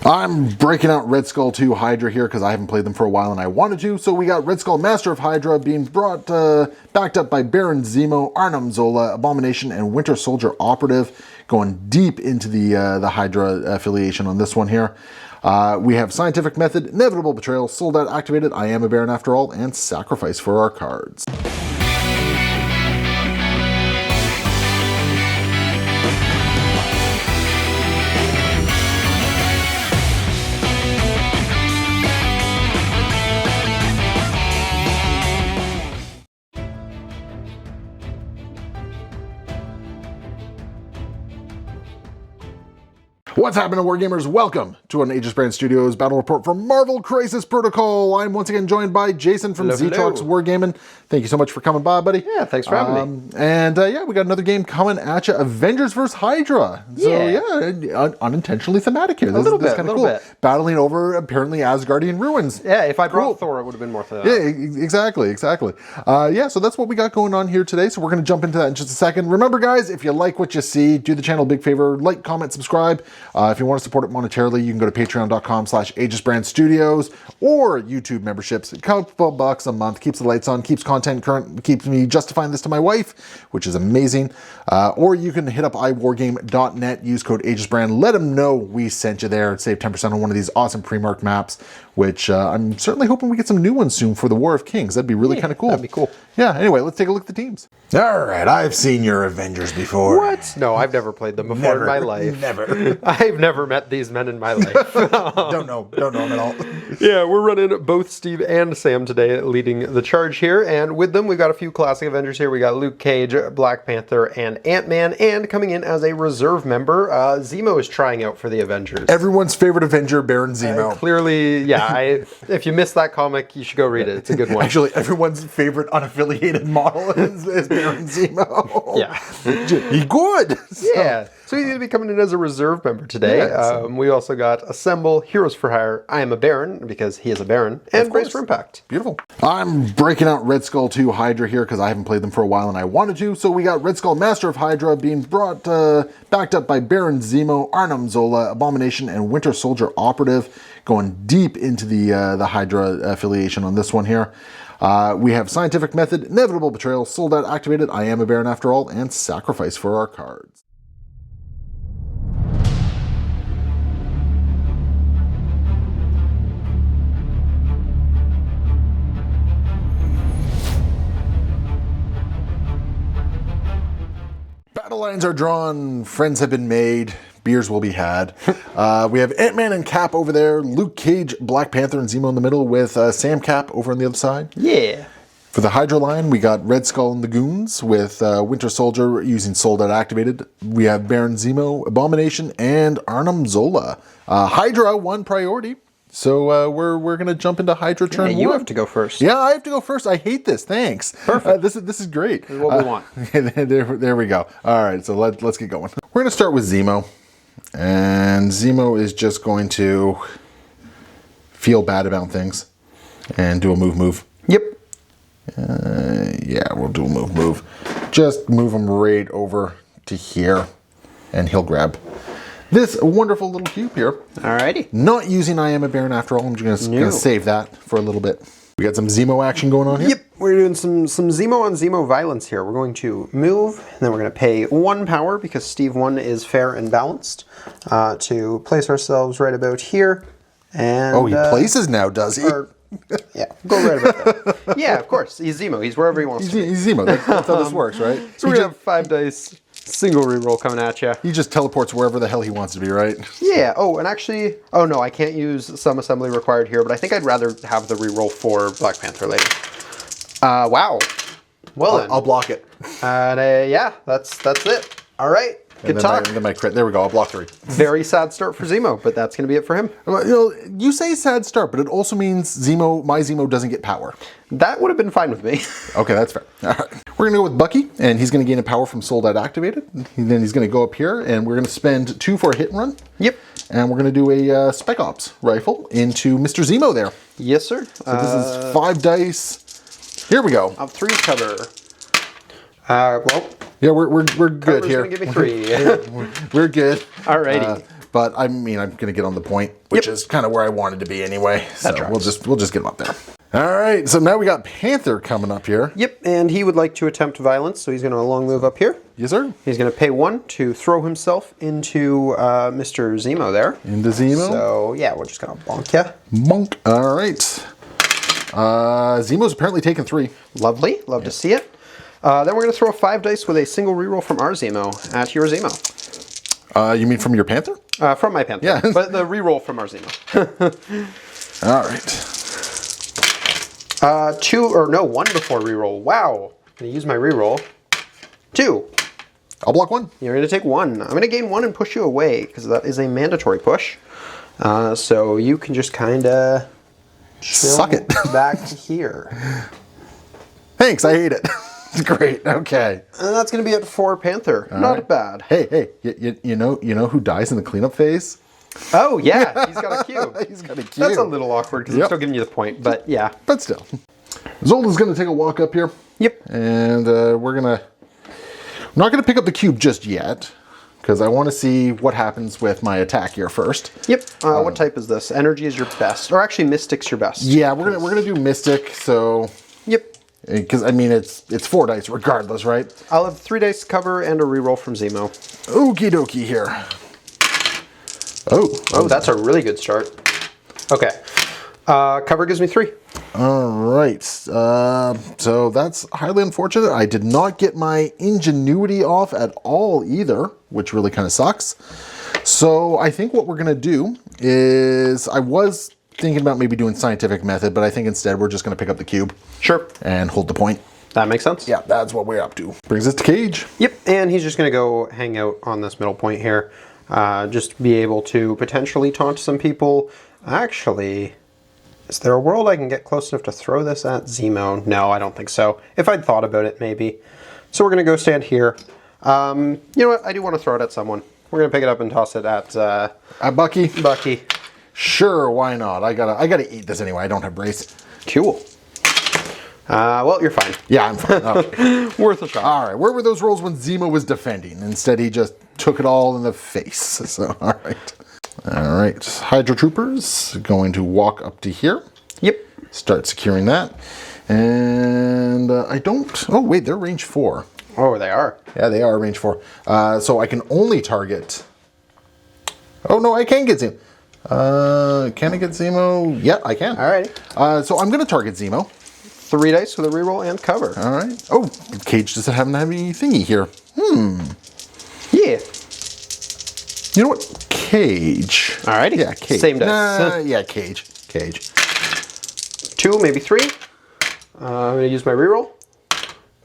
I'm breaking out Red Skull 2 Hydra here because I haven't played them for a while and I wanted to. So we got Red Skull Master of Hydra being brought, backed up by Baron Zemo, Arnim Zola, Abomination, and Winter Soldier Operative, going deep into the Hydra affiliation on this one here. We have Scientific Method, Inevitable Betrayal, Sold Out Activated, I Am a Baron After All, and Sacrifice for our cards. What's happening, Wargamers? Welcome to an Aegis Brand Studios battle report from Marvel Crisis Protocol. I'm once again joined by Jason from Zetrox Wargaming. Thank you so much for coming by, buddy. Yeah, thanks for having me. And yeah, we got another game coming at you, Avengers vs. Hydra. So yeah, unintentionally thematic here. This is kind of cool. Battling over apparently Asgardian ruins. Yeah, if I brought Thor, it would have been more thematic. Yeah, exactly. Yeah, so that's what we got going on here today. So we're going to jump into that in just a second. Remember, guys, if you like what you see, do the channel a big favor, like, comment, subscribe. If you want to support it monetarily, you can go to patreon.com/AegisBrandStudios or YouTube memberships. A couple bucks a month keeps the lights on, keeps content current, keeps me justifying this to my wife, which is amazing. Or you can hit up iwargame.net, use code AegisBrand. Let them know we sent you there and save 10% on one of these awesome pre-marked maps, which I'm certainly hoping we get some new ones soon for the War of Kings. That'd be really kind of cool. That'd be cool. Yeah, anyway, let's take a look at the teams. All right, I've seen your Avengers before. What? No, I've never played them before in my life. Never. I've never met these men in my life. Don't know them at all. Yeah, we're running both Steve and Sam today leading the charge here, and with them we've got a few classic Avengers here. We got Luke Cage, Black Panther, and Ant-Man, and coming in as a reserve member, Zemo is trying out for the Avengers. Everyone's favorite Avenger, Baron Zemo. Clearly, yeah, if you missed that comic, you should go read it. It's a good one. Actually, everyone's favorite unaffiliated model is Baron Zemo. Yeah. He's good. Yeah. So he's going to be coming in as a reserve member today. Yeah, we also got Assemble, Heroes for Hire, I Am a Baron, because he is a Baron, and Brace for Impact. Beautiful. I'm breaking out Red Skull 2 Hydra here because I haven't played them for a while and I wanted to. So we got Red Skull Master of Hydra being brought, backed up by Baron Zemo, Arnim Zola, Abomination, and Winter Soldier Operative, going deep into the Hydra affiliation on this one here. We have Scientific Method, Inevitable Betrayal, Sold Out Activated, I Am a Baron After All, and Sacrifice for our cards. Battle lines are drawn, friends have been made, beers will be had. We have Ant-Man and Cap over there, Luke Cage, Black Panther, and Zemo in the middle with Sam Cap over on the other side. Yeah. For the Hydra line, we got Red Skull and the Goons with Winter Soldier using Sold Out Activated. We have Baron Zemo, Abomination, and Arnim Zola. Hydra won priority. So we're going to jump into Hydra turn 1. You have to go first. Yeah, I have to go first. I hate this. Thanks. Perfect. This is great. This is what we want. There we go. All right, so let's get going. We're going to start with Zemo. And Zemo is just going to feel bad about things and do a move. Yep. Yeah, we'll do a move. Just move him right over to here, and he'll grab this wonderful little cube here. Alrighty. Not using I Am a Baron After All. I'm just going to save that for a little bit. We got some Zemo action going on here. Yep, we're doing some Zemo on Zemo violence here. We're going to move, and then we're going to pay 1 power, because Steve 1 is fair and balanced, to place ourselves right about here. And oh, he places now, does he? Yeah, go right about there. Yeah, of course. He's Zemo. He's wherever he wants to be. He's Zemo. That's how this works, right? So we're going to have 5 dice, single reroll coming at you. He just teleports wherever the hell he wants to be, right? Yeah. Oh, and actually, oh no, I can't use some assembly required here, but I think I'd rather have the reroll for Black Panther later. Wow. Well then. I'll block it. And yeah, that's it. All right. Good talk. Then my crit. There we go. I'll block 3. Very sad start for Zemo, but that's going to be it for him. You know, you say sad start, but it also means my Zemo doesn't get power. That would have been fine with me. Okay, that's fair. All right. We're going to go with Bucky, and he's going to gain a power from Sold Out Activated. And then he's going to go up here, and we're going to spend 2 for a hit and run. Yep. And we're going to do a Spec Ops rifle into Mr. Zemo there. Yes, sir. So this is 5 dice. Here we go. Up 3 cover. Well. Yeah, we're good here. Gonna give me 3. We're good. Alrighty. but I mean, I'm going to get on the point, which is kind of where I wanted to be anyway. So we'll just get him up there. All right, so now we got Panther coming up here. Yep, and he would like to attempt violence, so he's going to long move up here. Yes, sir. He's going to pay 1 to throw himself into Mr. Zemo there. Into Zemo. So, yeah, we're just going to bonk ya. Monk. All right. Zemo's apparently taken 3. Lovely. Love to see it. Then we're going to throw 5 dice with a single reroll from our Zemo at your Zemo. You mean from your Panther? From my Panther. Yeah. But the reroll from our Zemo. All right. 1 before reroll. Wow. I'm going to use my reroll. 2. I'll block 1. You're going to take 1. I'm going to gain 1 and push you away because that is a mandatory push. So you can just kind of suck it back here. Thanks. I hate it. Great. Okay. And that's going to be it for Panther. Not bad. Hey. You know who dies in the cleanup phase? Oh yeah, he's got a cube. He's got a cube. That's a little awkward because I'm still giving you the point, but yeah. But still. Zolda's going to take a walk up here. Yep. And I'm not going to pick up the cube just yet, because I want to see what happens with my attack here first. Yep. What type is this? Energy is your best, or actually Mystic's your best. Yeah, we're gonna do Mystic. So. Yep. Because I mean it's 4 dice regardless, right? I'll have 3 dice cover and a reroll from Zemo. Okie dokie here. Oh, that's a really good start. Okay. Cover gives me 3. All right. So that's highly unfortunate. I did not get my ingenuity off at all either, which really kind of sucks. So I think what we're going to do is, I was thinking about maybe doing scientific method, but I think instead we're just going to pick up the cube. Sure. And hold the point. That makes sense. Yeah, that's what we're up to. Brings us to Cage. Yep, and he's just going to go hang out on this middle point here. Just be able to potentially taunt some people. Actually, is there a world I can get close enough to throw this at Zemo? No, I don't think so. If I'd thought about it, maybe. So we're going to go stand here. You know what? I do want to throw it at someone. We're going to pick it up and toss it at Bucky. Bucky. Sure, why not? I gotta eat this anyway. I don't have brace. Cool. Well, you're fine. Yeah, I'm fine. Okay. Worth a shot. All right, where were those rolls when Zemo was defending? Instead, he just took it all in the face. So, all right. All right, Hydra Troopers going to walk up to here. Yep. Start securing that. And I don't... Oh, wait, they're range 4. Oh, they are. Yeah, they are range 4. So I can only target... Oh, no, I can get Zemo. Can I get Zemo? Yeah, I can. All right. So I'm going to target Zemo. 3 dice with a reroll and cover. All right. Oh, Cage doesn't have any thingy here. Yeah. You know what? Cage. Alrighty. Yeah, Cage. Same dice. Yeah, Cage. 2, maybe 3. I'm going to use my reroll.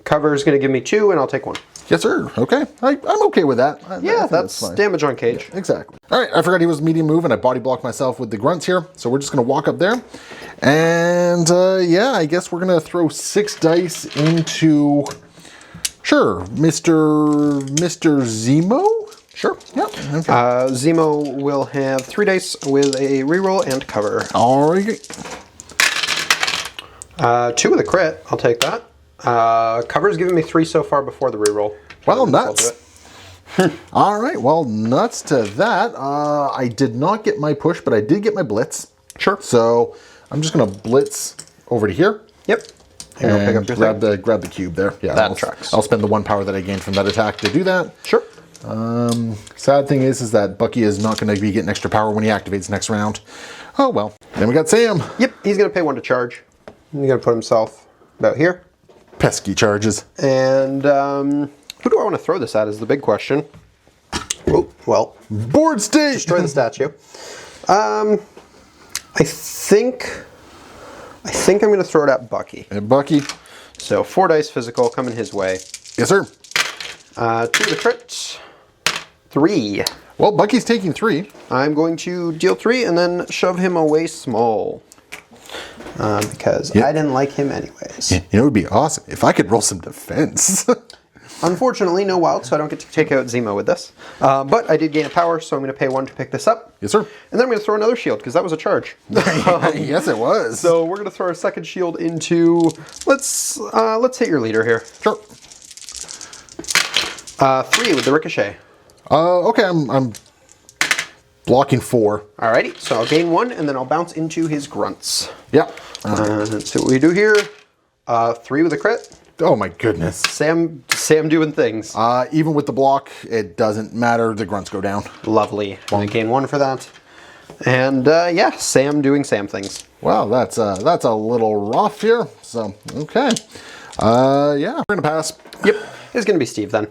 Cover is going to give me 2, and I'll take 1. Yes, sir. Okay. I'm okay with that. Yeah, that's fine. damage on Cage. Yeah, exactly. All right, I forgot he was medium move, and I body blocked myself with the grunts here. So we're just going to walk up there. And, yeah, I guess we're going to throw 6 dice into... Sure, Mr. Zemo? Sure. Yep. Okay. Zemo will have 3 dice with a reroll and cover. All right. 2 with a crit. I'll take that. Cover's given me 3 so far before the reroll. Well, nuts. All right. Well, nuts to that. I did not get my push, but I did get my blitz. Sure. So I'm just going to blitz over to here. Yep. And pick up your grab the cube there. Yeah, that tracks. I'll spend the 1 power that I gained from that attack to do that. Sure. Sad thing is that Bucky is not going to be getting extra power when he activates next round. Oh well. Then we got Sam. Yep. He's going to pay 1 to charge. He's going to put himself about here. Pesky charges. And who do I want to throw this at is the big question. Oh, well. Board state! Destroy the statue. I think I'm going to throw it at Bucky. And Bucky. So 4 dice physical coming his way. Yes, sir. 2 to crit. 3. Well, Bucky's taking 3. I'm going to deal 3 and then shove him away small. Because I didn't like him anyways. You know, it would be awesome if I could roll some defense. Unfortunately, no wild, so I don't get to take out Zemo with this. But I did gain a power, so I'm going to pay 1 to pick this up. Yes, sir. And then I'm going to throw another shield, because that was a charge. Yes, it was. So we're going to throw a second shield into... Let's hit your leader here. Sure. 3 with the ricochet. Okay, I'm Blocking 4. Alrighty, so I'll gain 1, and then I'll bounce into his grunts. Yep. Let's see what we do here. 3 with a crit. Oh my goodness. Sam doing things. Even with the block, it doesn't matter. The grunts go down. Lovely. I gain 1 for that. And yeah, Sam doing Sam things. Wow, that's a little rough here. So, okay. Yeah, we're gonna pass. Yep, it's gonna be Steve then.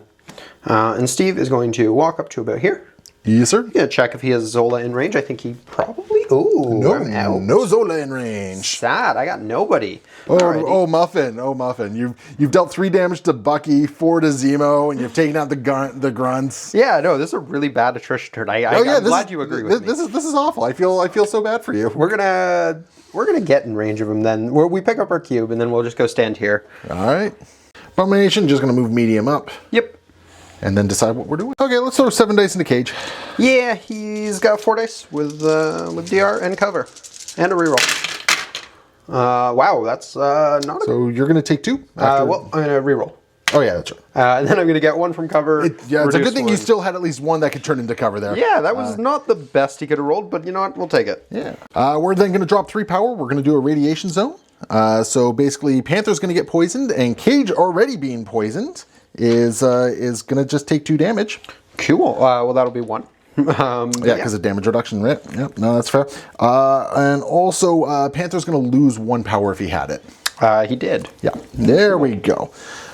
And Steve is going to walk up to about here. Yes, sir. Yeah, check if he has Zola in range. I think he probably. Ooh, I'm out. No Zola in range. Sad. I got nobody. Oh, Muffin. Oh, Muffin. You've dealt 3 damage to Bucky, 4 to Zemo, and you've taken out the grunts. Yeah, no, this is a really bad attrition turn. I'm glad you agree with me. This is awful. I feel so bad for you. We're gonna get in range of him then. We pick up our cube and then we'll just go stand here. All right. Abomination just gonna move medium up. Yep. And then decide what we're doing. Okay, let's throw 7 dice in the cage. Yeah, he's got 4 dice with DR and cover and a reroll. Wow, that's not a... So you're going to take 2? Well, I'm going to reroll. Oh, yeah, that's right. And then I'm going to get 1 from cover. Yeah, it's a good thing you still had at least 1 that could turn into cover there. Yeah, that was not the best he could have rolled, but you know what? We'll take it. Yeah. We're then going to drop 3 power. We're going to do a radiation zone. So basically, Panther's going to get poisoned, and Cage already being poisoned is going to just take 2 damage. Cool. Well, that'll be 1. Yeah, because of damage reduction, right? Yep, no, that's fair. And also, Panther's going to lose 1 power if he had it. He did. Yeah, there we go.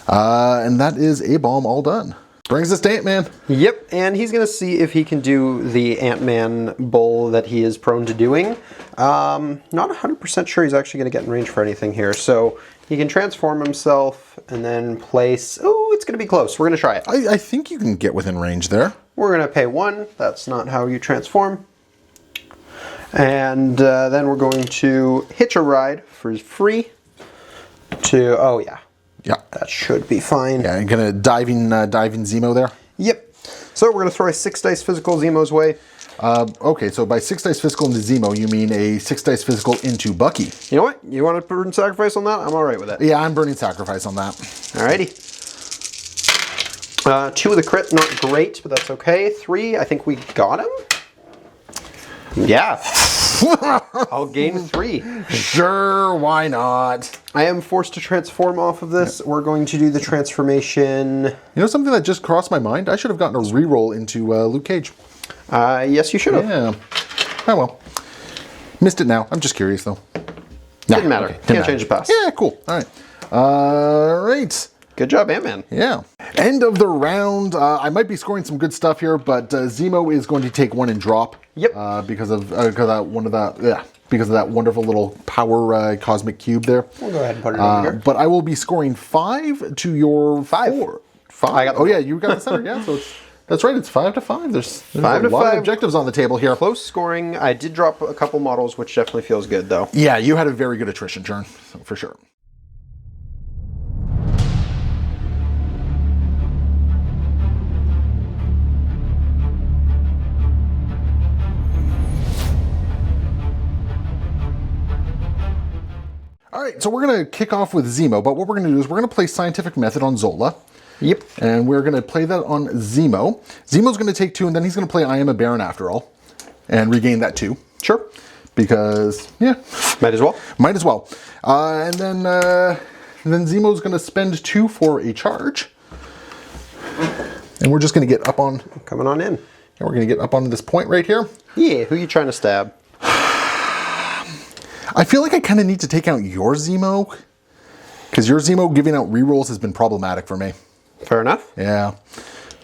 And that is a bomb all done. Brings us to Ant-Man. Yep, and he's going to see if he can do the Ant-Man bull that he is prone to doing. Not 100% sure he's actually going to get in range for anything here. So he can transform himself and then place... Oh, it's going to be close. We're going to try it. I think you can get within range there. We're going to pay 1. That's not how you transform. And then we're going to hitch a ride for free to... Oh, yeah. Yeah. That should be fine. Yeah, you're going to dive in Zemo there? Yep. So we're going to throw a 6 dice physical Zemo's way. Okay, so by 6 dice physical into Zemo, you mean a 6 dice physical into Bucky. You know what? You want to burn sacrifice on that? I'm all right with it. Yeah, I'm burning sacrifice on that. Alrighty. 2 with a crit, not great, but that's okay. 3, I think we got him. Yeah. I'll gain 3. Sure, why not? I am forced to transform off of this. We're going to do the transformation. You know something that just crossed my mind? I should have gotten a reroll into Luke Cage. Yes, you should have. Yeah. Oh well. Missed it now. I'm just curious though. Didn't matter. Okay. Can't change the past. Yeah, cool. All right. All right. Good job, Ant-Man. Yeah. End of the round. I might be scoring some good stuff here, but Zemo is going to take 1 and drop. Yep. Because of that wonderful little power cosmic cube there. We'll go ahead and put it over here. But I will be scoring 5 to your 5. 4. 5. Yeah, you got the center. Yeah, so that's right. It's 5 to 5. There's 5 a to lot 5. of objectives on the table here. Close scoring. I did drop a couple models, which definitely feels good, though. Yeah, you had a very good attrition turn, so for sure. All right, so we're going to kick off with Zemo, but what we're going to do is we're going to play Scientific Method on Zola. Yep. And we're going to play that on Zemo. Zemo's going to take 2, and then he's going to play I Am a Baron After All, and regain that 2. Sure. Because, yeah. Might as well. Might as well. And then Zemo's going to spend 2 for a charge. And we're just going to get up on... Coming on in. And we're going to get up on this point right here. Yeah, who are you trying to stab? I feel like I kind of need to take out your Zemo, because your Zemo giving out rerolls has been problematic for me. Fair enough. Yeah,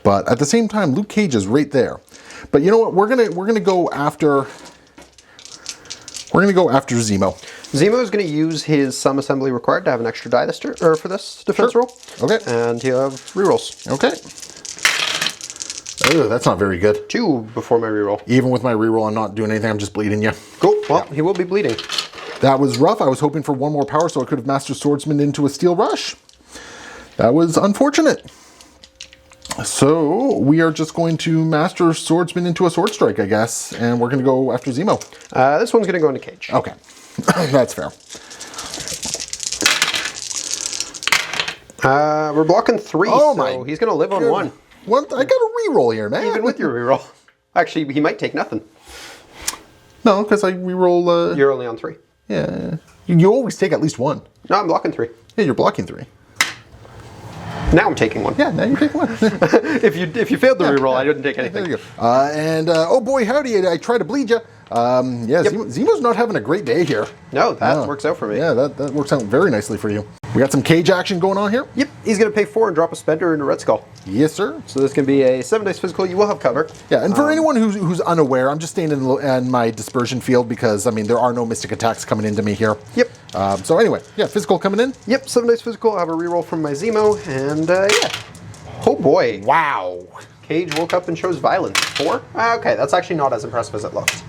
but at the same time, Luke Cage is right there. But you know what? We're gonna go after Zemo. Zemo is going to use his sum assembly required to have an extra die for this defense roll. Okay. And he'll have rerolls. Okay. Oh, that's not very good. 2 before my reroll. Even with my reroll, I'm not doing anything. I'm just bleeding you. Cool. Well, he will be bleeding. That was rough. I was hoping for 1 more power so I could have Master Swordsman into a Steel Rush. That was unfortunate. So we are just going to Master Swordsman into a Sword Strike, I guess. And we're going to go after Zemo. This one's going to go into Cage. Okay. That's fair. We're blocking 3, so he's going to live on 1. What? I got a reroll here, man. Even with your reroll. Actually, he might take nothing. No, because I reroll. You're only on 3. Yeah. You always take at least 1. No, I'm blocking 3. Yeah, you're blocking 3. Now I'm taking 1. Yeah, now you take 1. If you failed the reroll, I didn't take anything. There you go. Oh boy, howdy! I try to bleed you. Yeah, Zemo's not having a great day here. No, that works out for me. Yeah, that works out very nicely for you. We got some cage action going on here. Yep, he's going to pay 4 and drop a spender into Red Skull. Yes, sir. So this can be a 7 dice physical. You will have cover. Yeah, and for anyone who's unaware, I'm just staying in my dispersion field because, I mean, there are no mystic attacks coming into me here. Yep. So anyway, yeah, physical coming in. Yep, 7 dice physical. I have a reroll from my Zemo, and yeah. Oh boy. Wow. Cage woke up and chose violence. 4? Okay, that's actually not as impressive as it looked.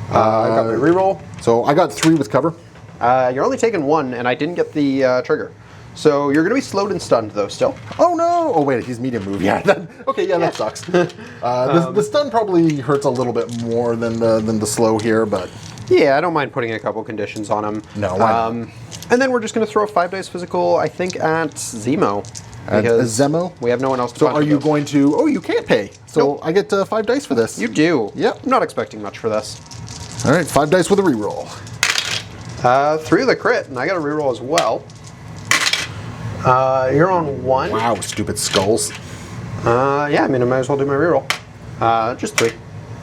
I got my reroll. So I got 3 with cover. You're only taking 1, and I didn't get the trigger. So you're going to be slowed and stunned, though, still. Oh, no. Oh, wait, he's medium move. Yeah. That sucks. The stun probably hurts a little bit more than the slow here, but... Yeah, I don't mind putting a couple conditions on him. No, why not? And then we're just going to throw a 5 dice physical, I think, at Zemo. Because Zemo? we have no one else to So punch are you with. going to... Oh, you can't pay. So Nope. I get 5 dice for this. You do. Yep. I'm not expecting much for this. All right, 5 dice with a reroll. 3 with a crit, and I got a reroll as well. You're on 1. Wow, stupid skulls. Yeah, I mean, I might as well do my reroll. Just 3.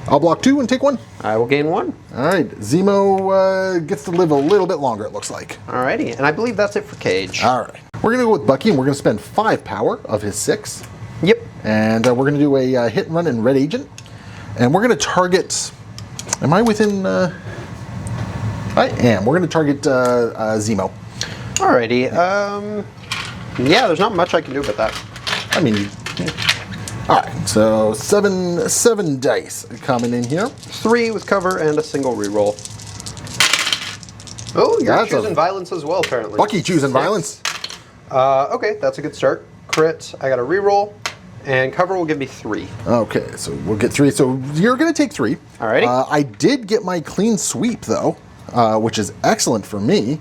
I'll block 2 and take 1. I will gain 1. All right, Zemo gets to live a little bit longer, it looks like. Alrighty, and I believe that's it for Cage. All right. We're going to go with Bucky, and we're going to spend 5 power of his 6. Yep. And we're going to do a hit and run in Red Agent. And we're going to target... Am I within... I am. We're going to target Zemo. Alrighty. Yeah, there's not much I can do about that. I mean... All right, so 7 dice coming in here. 3 with cover and a single reroll. Oh, you're That's choosing violence as well, apparently. Bucky choosing violence. Okay, that's a good start. Crit, I got a reroll, and cover will give me 3. Okay, so we'll get 3. So you're going to take 3. Alrighty. I did get my clean sweep, though, which is excellent for me.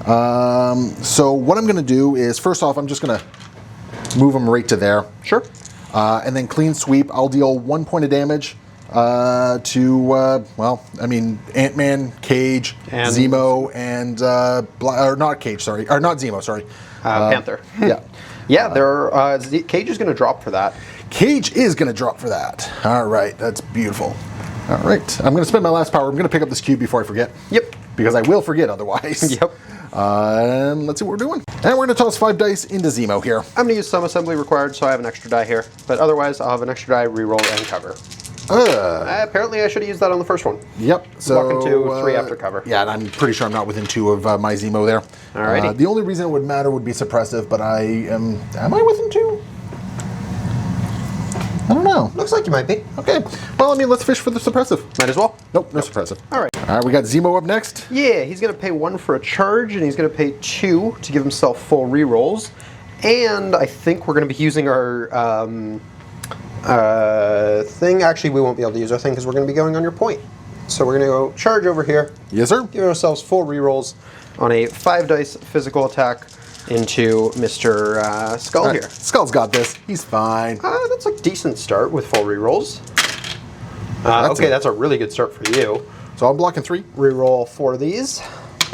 So what I'm going to do is, first off, I'm just going to move him right to there. Sure. And then clean sweep, I'll deal 1 point of damage to, well, I mean, Ant-Man, Cage, And- Zemo, and, or not Cage, sorry, or not Zemo, sorry. Panther. Yeah. Yeah, Cage is going to drop for that. Cage is going to drop for that. All right, that's beautiful. All right, I'm going to spend my last power. I'm going to pick up this cube before I forget. Yep. Because I will forget otherwise. Yep. And let's see what we're doing. And we're going to toss 5 dice into Zemo here. I'm going to use some assembly required, so I have an extra die here. But otherwise, I'll have an extra die, reroll, and cover. Apparently, I should have used that on the first one. Yep. So Blocking 2, 3 after cover. Yeah, and I'm pretty sure I'm not within 2 of my Zemo there. Alrighty. The only reason it would matter would be suppressive, but I am. Am I within 2? I don't know. Looks like you might be. Okay. Well, I mean, let's fish for the suppressive. Might as well. Nope, no suppressive. All right. All right, we got Zemo up next. Yeah, he's going to pay 1 for a charge, and he's going to pay 2 to give himself full rerolls. And I think we're going to be using our thing. Actually, we won't be able to use our thing because we're going to be going on your point. So we're going to go charge over here. Yes, sir. Give ourselves full rerolls on a 5 dice physical attack into Mr. Skull here. Skull's got this. He's fine. That's a decent start with full rerolls. That's a really good start for you. So I'm blocking 3. Reroll 4 of these.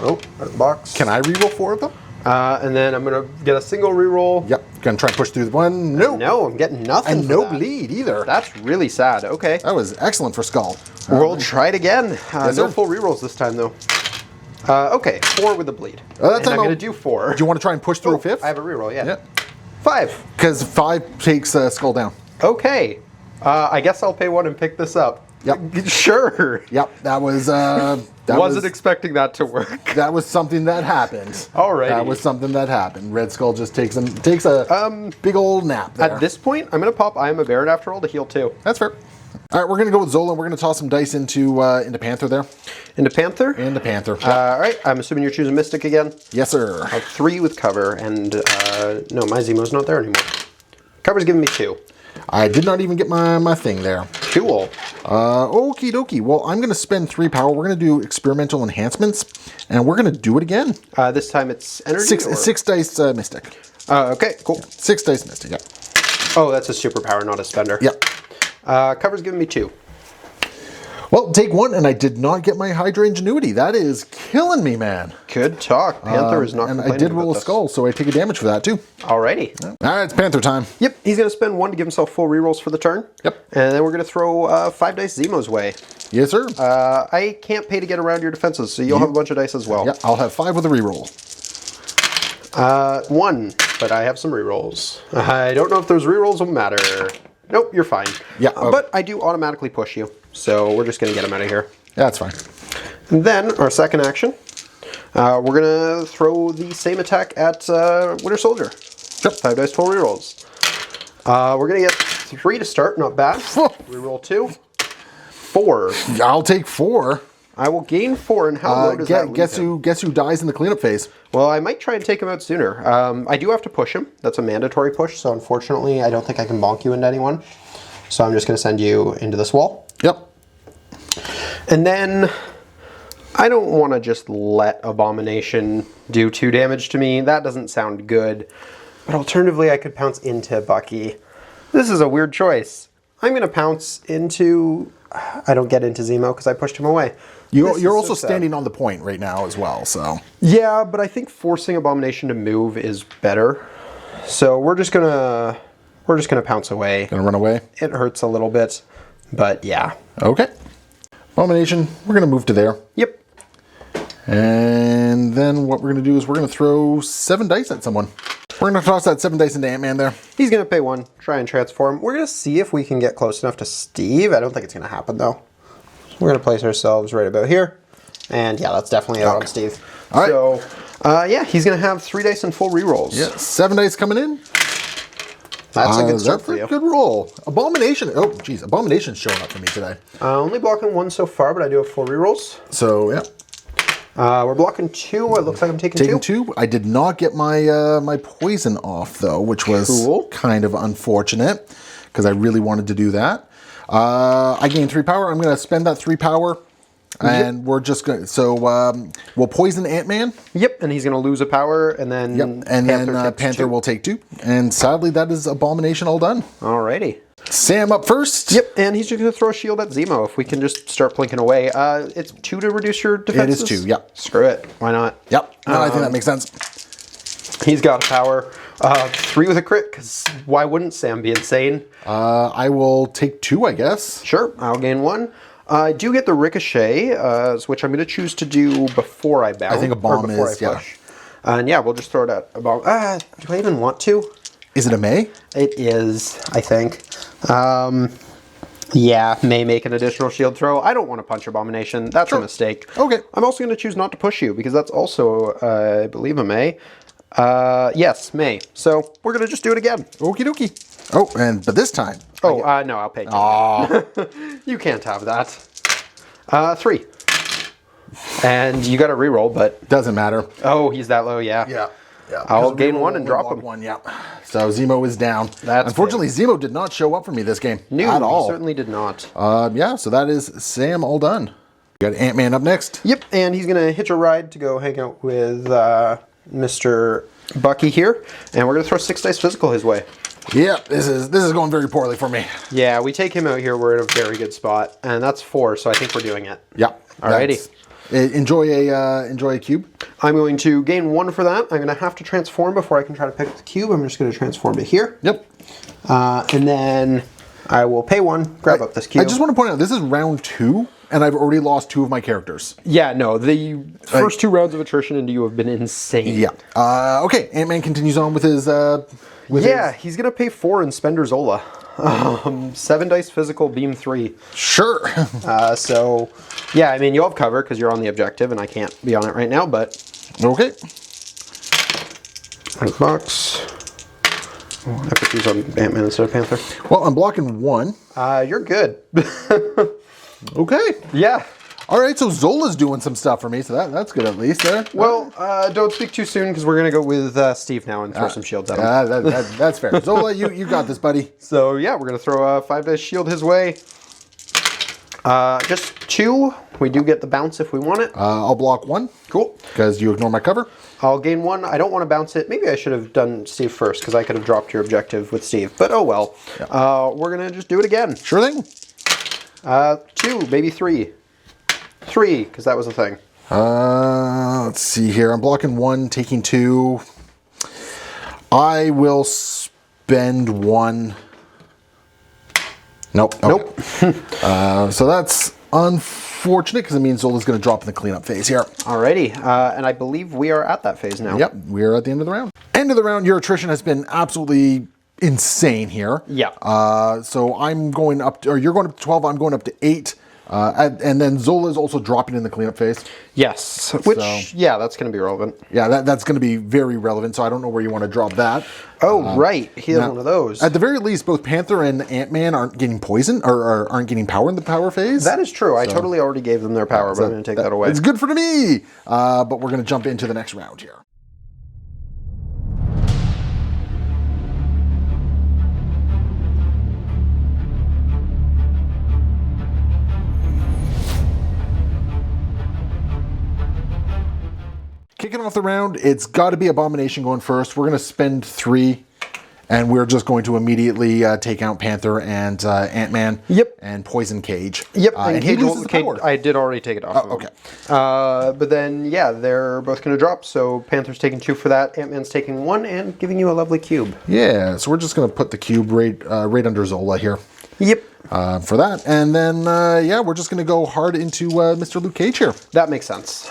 Oh, out of the box. Can I reroll 4 of them? And then I'm going to get a single reroll. Yep. Gonna try and push through the one. Nope. No, I'm getting nothing. And for no that. bleed either. That's really sad. Okay. That was excellent for Skull. We'll try it again. Yes, No sir. full rerolls this time, though. Okay, 4 with the bleed. That And time I'm going to I'll- do 4. Do you want to try and push through a 5th? I have a reroll, yeah. Yep. 5. Because 5 takes Skull down. Okay. I guess I'll pay 1 and pick this up. Yep. Sure. Yep. That was. Wasn't expecting that to work. That was something that happened. Alrighty. That was something that happened. Red Skull just takes a big old nap there. At this point, I'm going to pop I Am a Baron after all to heal 2. That's fair. All right, we're going to go with Zola. We're going to toss some dice into Panther there. Into Panther? Into Panther. All right, I'm assuming you're choosing Mystic again. Yes, sir. I have 3 with cover, and no, my Zemo's not there anymore. Cover's giving me 2. I did not even get my thing there. Cool. Okie dokie. Well, I'm going to spend 3 power. We're going to do experimental enhancements, and we're going to do it again. This time it's energy? 6 dice Mystic. Okay, cool. 6 dice Mystic, yeah. Oh, that's a superpower, not a spender. Yep. Cover's giving me 2. Well, take one, and I did not get my Hydra Ingenuity. That is killing me, man. Good talk. Panther is not And complaining I did roll about a skull, so I take a damage for that, too. Alrighty. All right, it's Panther time. Yep, he's going to spend 1 to give himself full rerolls for the turn. Yep. And then we're going to throw 5 dice Zemo's way. Yes, sir. I can't pay to get around your defenses, so you'll have a bunch of dice as well. Yeah, I'll have 5 with a reroll. 1, but I have some rerolls. I don't know if those rerolls will matter. Nope, you're fine. Yeah, okay. But I do automatically push you, so we're just going to get him out of here. Yeah, that's fine. And then, our second action, we're going to throw the same attack at Winter Soldier. Yep. 5 dice full rerolls. We're going to get 3 to start, not bad. Reroll 2. 4. I'll take 4. I will gain 4, and how low does that leave him? Guess who dies in the cleanup phase? Well, I might try and take him out sooner. I do have to push him. That's a mandatory push, so unfortunately, I don't think I can bonk you into anyone. So I'm just going to send you into this wall. Yep. And then I don't want to just let Abomination do 2 damage to me. That doesn't sound good. But alternatively, I could pounce into Bucky. This is a weird choice. I'm going to pounce into... I don't get into Zemo because I pushed him away. You're also standing on the point right now as well, so... Yeah, but I think forcing Abomination to move is better. So we're just gonna pounce away. Gonna run away? It hurts a little bit, but yeah. Okay. Abomination, we're gonna move to there. Yep. And then what we're gonna do is we're gonna throw 7 dice at someone. We're gonna toss that 7 dice into Ant-Man there. He's gonna pay 1, try and transform. We're gonna see if we can get close enough to Steve. I don't think it's gonna happen though. So we're gonna place ourselves right about here. And yeah, that's definitely out on Steve. All right. So, yeah, he's gonna have 3 dice and full rerolls. Yeah, 7 dice coming in. That's a good start That's for you. a good roll. Abomination. Oh, geez, Abomination's showing up for me today. Only blocking 1 so far, but I do have full rerolls. So yeah. We're blocking 2. It looks like I'm taking 2. I did not get my my poison off though, which was kind of unfortunate because I really wanted to do that. I gained 3 power. I'm going to spend that 3 power, and we're just going. So we'll poison Ant-Man. Yep, and he's going to lose a power, and then Panther will take 2. And sadly, that is Abomination all done. Alrighty. Sam up first. Yep, and he's just going to throw a shield at Zemo if we can just start plinking away. It's 2 to reduce your defenses? It is 2, yep. Screw it. Why not? Yep, no, I think that makes sense. He's got a power. 3 with a crit, because why wouldn't Sam be insane? I will take 2, I guess. Sure, I'll gain 1. I do get the ricochet, which I'm going to choose to do before I bounce. I think a bomb is, yeah. And yeah, we'll just throw it at a bomb. Do I even want to? Is it a May? It is, I think. Yeah, may make an additional shield throw. I don't want to punch Abomination. That's a mistake. Okay. I'm also going to choose not to push you because that's also, I believe, a May. Yes, May. So we're going to just do it again. Okie dokie. Oh, but this time. Oh, no, I'll pay you. You can't have that. 3. And you got to reroll, but... Doesn't matter. Oh, he's that low, yeah. Yeah. I'll gain 1 and drop him. 1, yeah. So Zemo is down. That's Unfortunately, Zemo did not show up for me this game at all. He certainly did not. Yeah, so that is Sam all done. We got Ant-Man up next. Yep, and he's going to hitch a ride to go hang out with Mr. Bucky here. And we're going to throw 6 dice physical his way. Yeah, this is going very poorly for me. Yeah, we take him out here. We're in a very good spot. And that's 4, so I think we're doing it. Yeah. Alrighty. Enjoy a cube. I'm going to gain 1 for that. I'm going to have to transform before I can try to pick up the cube. I'm just going to transform to here. Yep. And then I will pay 1, grab up this cube. I just want to point out, this is round 2, and I've already lost 2 of my characters. Yeah, no, the first 2 rounds of attrition into you have been insane. Yeah. Okay, Ant-Man continues on with his... he's going to pay 4 in Spender Zola. 7 dice physical, beam 3. Sure. So, yeah, I mean, you'll have cover because you're on the objective and I can't be on it right now, but... Okay. Box. I put these on Ant-Man instead of Panther. Well, I'm blocking 1. You're good. Okay. Yeah. All right, so Zola's doing some stuff for me, so that's good at least there. Well, don't speak too soon because we're going to go with Steve now and throw some shields at him. That's fair. Zola, you got this, buddy. So, yeah, we're going to throw a 5 dice shield his way. Just 2. We do get the bounce if we want it. I'll block 1. Cool. Because you ignore my cover. I'll gain 1. I don't want to bounce it. Maybe I should have done Steve first because I could have dropped your objective with Steve. But oh well. Yeah. We're going to just do it again. Sure thing. 2, maybe 3. 3, because that was the thing. Let's see here. I'm blocking 1, taking 2. I will spend 1. Nope. Okay. Nope. So that's unfortunate because it means Zola's going to drop in the cleanup phase here. Alrighty, and I believe we are at that phase now. Yep, we're at the end of the round. End of the round, your attrition has been absolutely insane here. Yeah. So I'm going up, or you're going up to 12, I'm going up to 8. And then Zola is also dropping in the cleanup phase. Yes, which, yeah, that's going to be relevant. Yeah, that's going to be very relevant, so I don't know where you want to drop that. Oh, right. He has one of those. At the very least, both Panther and Ant-Man aren't getting poison, or aren't getting power in the power phase. That is true. I totally already gave them their power, but I'm going to take that away. It's good for me! But we're going to jump into the next round here. Kicking off the round, it's got to be Abomination going first. We're going to spend 3, and we're just going to immediately take out Panther and Ant-Man. Yep. And Poison Cage. Yep. And he loses power. I did already take it off. Oh, okay. But then, yeah, they're both going to drop. So Panther's taking 2 for that. Ant-Man's taking 1 and giving you a lovely cube. Yeah, so we're just going to put the cube right under Zola here. Yep. For that. And then, yeah, we're just going to go hard into Mr. Luke Cage here. That makes sense.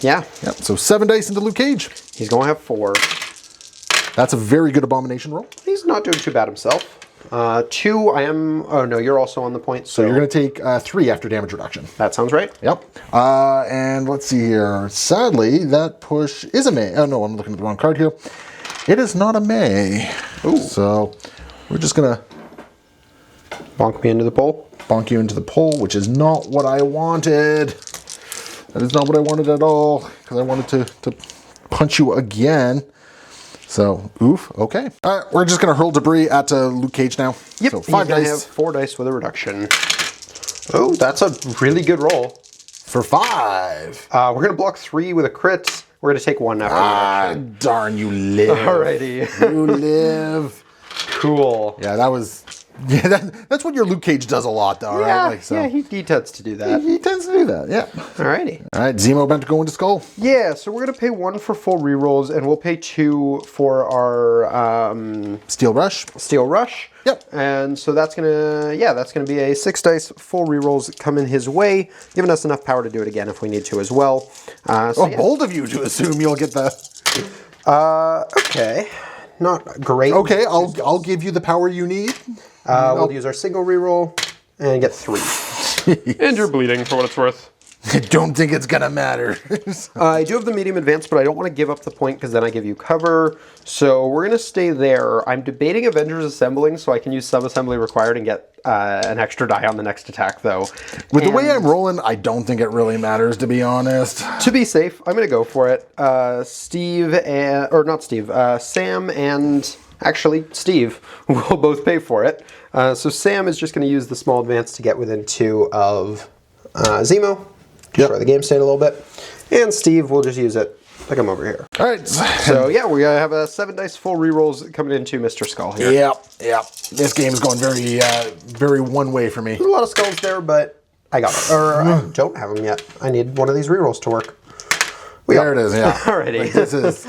Yeah. Yep, so 7 dice into Luke Cage. He's going to have 4. That's a very good Abomination roll. He's not doing too bad himself. 2, I am... Oh, no, you're also on the point. So you're going to take 3 after damage reduction. That sounds right. Yep. And let's see here. Sadly, that push is a May. Oh, no, I'm looking at the wrong card here. It is not a May. Ooh. So we're just going to... Bonk me into the pole. Bonk you into the pole, which is not what I wanted. That is not what I wanted at all, because I wanted to punch you again. So, oof, okay. All right, we're just going to hurl debris at Luke Cage now. Yep, so 5 dice. Have 4 dice with a reduction. Oh, that's a really good roll. For 5. We're going to block 3 with a crit. We're going to take 1 after the reduction. Darn, you live. Alrighty. You live. Cool. Yeah, that was... Yeah, that's what your Luke Cage does a lot, though, yeah, right? Like, so. Yeah, he tends to do that. He tends to do that, yeah. Alrighty. All right, Zemo about to go into Skull. Yeah, so we're going to pay 1 for full rerolls, and we'll pay 2 for our... Steel Rush. Steel Rush. Yep. And so that's going to... Yeah, that's going to be a 6 dice full rerolls coming his way, giving us enough power to do it again if we need to as well. So yeah. Bold of you to assume you'll get the... Okay. Not great. Okay, I'll give you the power you need. We'll use our single reroll and get 3. And you're bleeding for what it's worth. I don't think it's gonna matter. I do have the medium advance, but I don't want to give up the point because then I give you cover. So we're going to stay there. I'm debating Avengers assembling so I can use sub-assembly required and get an extra die on the next attack, though. With the way I'm rolling, I don't think it really matters, to be honest. To be safe, I'm going to go for it. Sam and... Actually, Steve will both pay for it. So Sam is just going to use the small advance to get within 2 of Zemo. Destroy the game state a little bit. And Steve will just use it to come over here. All right. So yeah, we're going to have a 7 dice full rerolls coming into Mr. Skull here. Yep. This game is going very one way for me. There's a lot of skulls there, but I got it. Or I don't have them yet. I need one of these rerolls to work. There it is, yeah. Alrighty. Like, this is...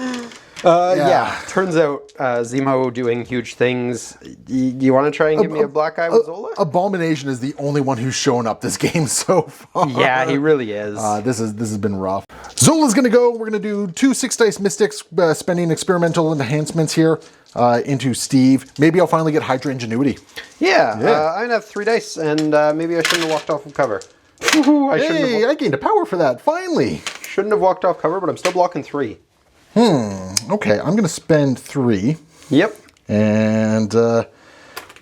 Yeah, turns out Zemo doing huge things. You want to try and give me a black eye with Zola? Abomination is the only one who's shown up this game so far. Yeah, he really is. This has been rough. Zola's gonna go. We're gonna do 2 6 dice mystics, spending experimental enhancements here into Steve. Maybe I'll finally get Hydra Ingenuity. Yeah. I'm gonna have 3 dice, and maybe I shouldn't have walked off of cover. I gained a power for that. Finally. Shouldn't have walked off cover, but I'm still blocking 3. Okay, I'm going to spend 3. Yep. And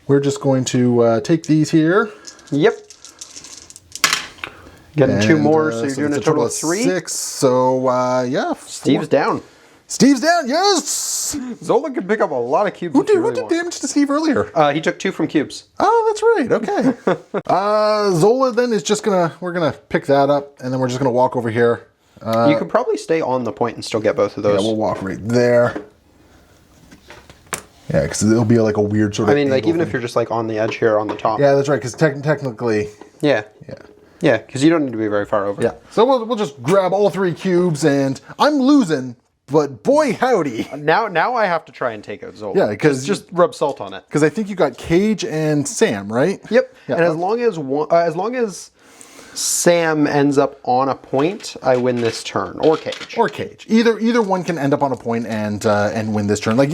we're just going to take these here. Yep. Getting 2 more, so you're doing a total of 3? 6, so yeah. 4. Steve's down. Steve's down, yes! Zola can pick up a lot of cubes. Who did damage to Steve earlier? He took 2 from cubes. Oh, that's right, okay. Zola then is just we're gonna pick that up, and then we're just gonna walk over here. You could probably stay on the point and still get both of those. Yeah, we'll walk right there. Yeah, because it'll be like a weird sort of... I mean, like, even if you're just, like, on the edge here on the top. Yeah, that's right, because technically... Yeah. Yeah, because you don't need to be very far over. Yeah. So we'll just grab all 3 cubes, and I'm losing, but boy howdy. Now I have to try and take out Zola. Yeah, because just rub salt on it. Because I think you got Cage and Sam, right? Yep. Yeah. And as long as Sam ends up on a point, I win this turn, or Cage. Or Cage. Either one can end up on a point and win this turn. Like,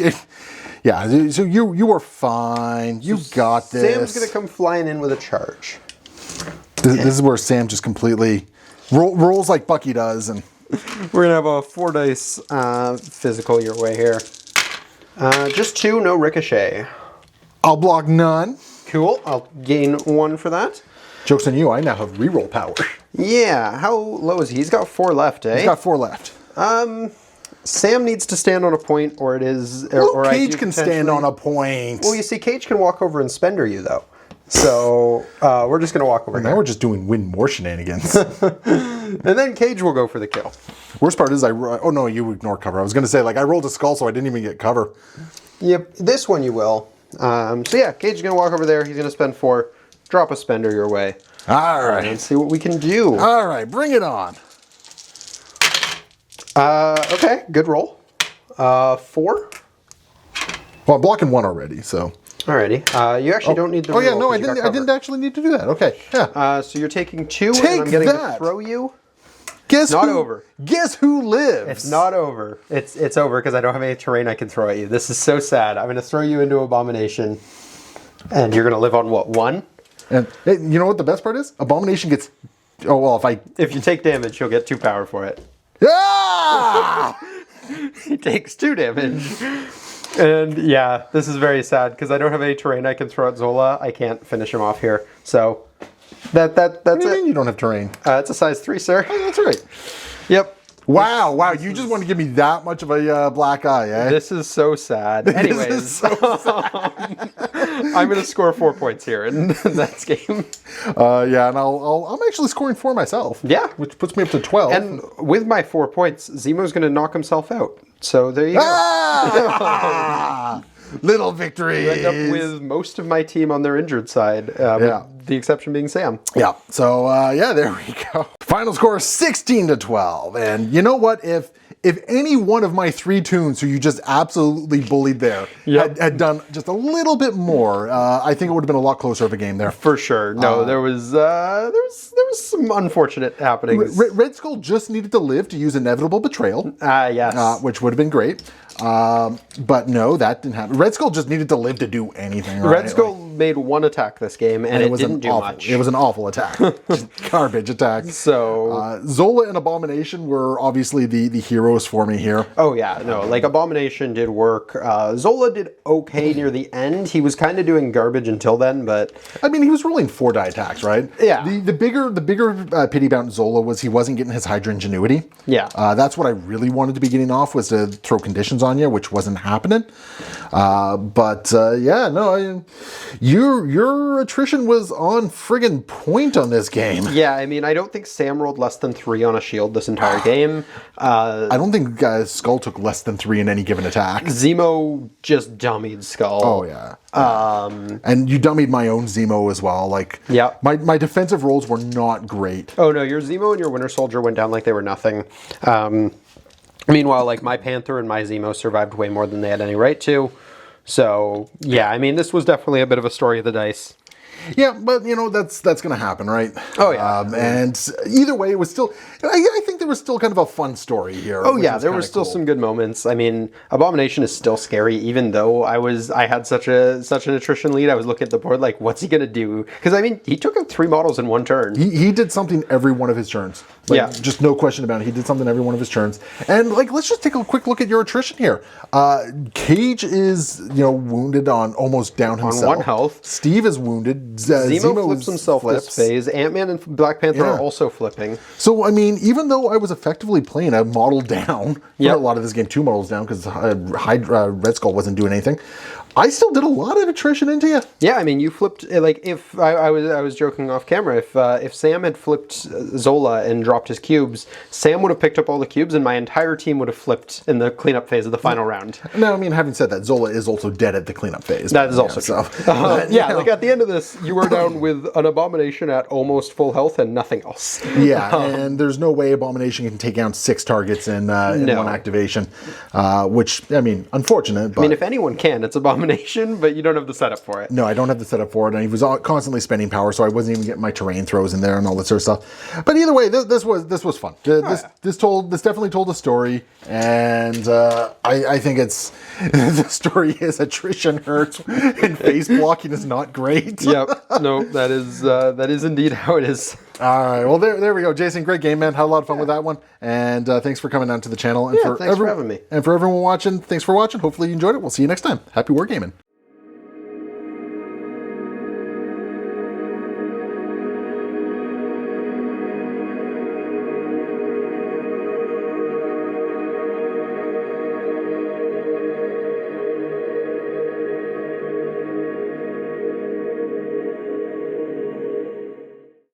yeah. So you are fine. You got this. Sam's gonna come flying in with a charge. This is where Sam just completely rolls like Bucky does, and we're gonna have a 4 dice physical your way here. Just 2, no ricochet. I'll block none. Cool. I'll gain 1 for that. Joke's on you. I now have reroll power. Yeah. How low is he? He's got 4 left, eh? He's got 4 left. Sam needs to stand on a point, or it is. Or Cage can stand on a point. Well, you see, Cage can walk over and spender you though. So we're just gonna walk over now here. we're just doing win more shenanigans. And then Cage will go for the kill. Worst part is oh no, you ignore cover. I was gonna say, like, I rolled a skull, so I didn't even get cover. Yep, this one you will. So yeah, Cage is gonna walk over there. He's gonna spend 4, drop a spender your way. All right. And see what we can do. All right, bring it on. Okay, good roll. 4. Well, I'm blocking 1 already, so. Alrighty. You actually don't need the. Oh yeah, reroll no, 'cause I you got didn't. I didn't actually need to do that. Okay, yeah. So you're taking 2, Take and I'm getting to that. throw you. Guess Not who, over. Guess who lives? It's not over. It's over because I don't have any terrain I can throw at you. This is so sad. I'm going to throw you into Abomination, and you're going to live on what, 1? And hey, you know what the best part is? Abomination gets. Oh well, If you take damage, you'll get 2 power for it. Ah! He takes 2 damage. And yeah, this is very sad because I don't have any terrain I can throw at Zola. I can't finish him off here. So that's What do you it. mean you don't have terrain? It's a size 3, sir. Oh, that's right. Yep. Wow, you just want to give me that much of a black eye, eh? This is so sad. Anyways, This is so sad. I'm going to score 4 points here in that game. Yeah, and I'm actually scoring 4 myself. Yeah. Which puts me up to 12. And with my 4 points, Zemo's going to knock himself out. So there you go. Ah! Little victories. End up with most of my team on their injured side, with the exception being Sam. Yeah. So yeah, there we go. Final score 16-12. And you know what? If any one of my 3 tunes who you just absolutely bullied there had done just a little bit more, I think it would have been a lot closer of a game there. For sure. No, there was some unfortunate happenings. Red Skull just needed to live to use Inevitable Betrayal. Yes. Which would have been great. But no, that didn't happen. Red Skull just needed to live to do anything. Right? Red Skull made 1 attack this game, and it didn't do much. It was an awful attack. Just garbage attack. So Zola and Abomination were obviously the heroes for me here. oh yeah, no, like Abomination did work. Zola did okay near the end. He was kind of doing garbage until then, but I mean, he was rolling 4-die attacks, right? Yeah. The bigger pity about Zola was he wasn't getting his Hydra Ingenuity. Yeah. That's what I really wanted to be getting off, was to throw conditions on you, which wasn't happening. Yeah, no, your attrition was on friggin' point on this game. yeah, I mean, I don't think Sam rolled less than 3 on a shield this entire game. I don't think Skull took less than 3 in any given attack. Zemo just dummied Skull. Oh yeah. And you dummied my own Zemo as well. Like, yeah, my defensive rolls were not great. Oh no, your Zemo and your Winter Soldier went down like they were nothing. Meanwhile, like, my Panther and my Zemo survived way more than they had any right to. So yeah, I mean, this was definitely a bit of a story of the dice. Yeah, but you know, that's going to happen, right? Oh yeah. And either way, it was still. I think there was still kind of a fun story here. Oh yeah, there were still some good moments. I mean, Abomination is still scary, even though I had such an attrition lead. I was looking at the board like, what's he gonna do? Because I mean, he took out 3 models in 1 turn. He did something every one of his turns. Like, yeah, just no question about it. He did something every one of his turns. And like, let's just take a quick look at your attrition here. Cage is wounded on almost down himself. On 1 health. Steve is wounded. Zemo flips himself this phase. Ant-Man and Black Panther are also flipping. So I mean, even though I was effectively playing a model down for a lot of this game, 2 models down because Red Skull wasn't doing anything. I still did a lot of attrition into you. Yeah, I mean, you flipped, like, if I was joking off camera, if Sam had flipped Zola and dropped his cubes, Sam would have picked up all the cubes and my entire team would have flipped in the cleanup phase of the final round. No, I mean, having said that, Zola is also dead at the cleanup phase. That is also true. So, like at the end of this, you were down with an Abomination at almost full health and nothing else. Yeah, and there's no way Abomination can take down 6 targets in one activation, which, I mean, unfortunate. But I mean, if anyone can, it's Abomination, but you don't have the setup for it. no, I don't have the setup for it, and he was constantly spending power, so I wasn't even getting my terrain throws in there and all that sort of stuff. But either way, this was fun. This definitely told a story, and I think it's the story is attrition hurts and face blocking is not great. Yep. No, that is indeed how it is. All right. Well, there we go. Jason, great game, man. Had a lot of fun with that one. And thanks for coming down to the channel. And thanks for having me. And for everyone watching, thanks for watching. Hopefully you enjoyed it. We'll see you next time. Happy wargaming.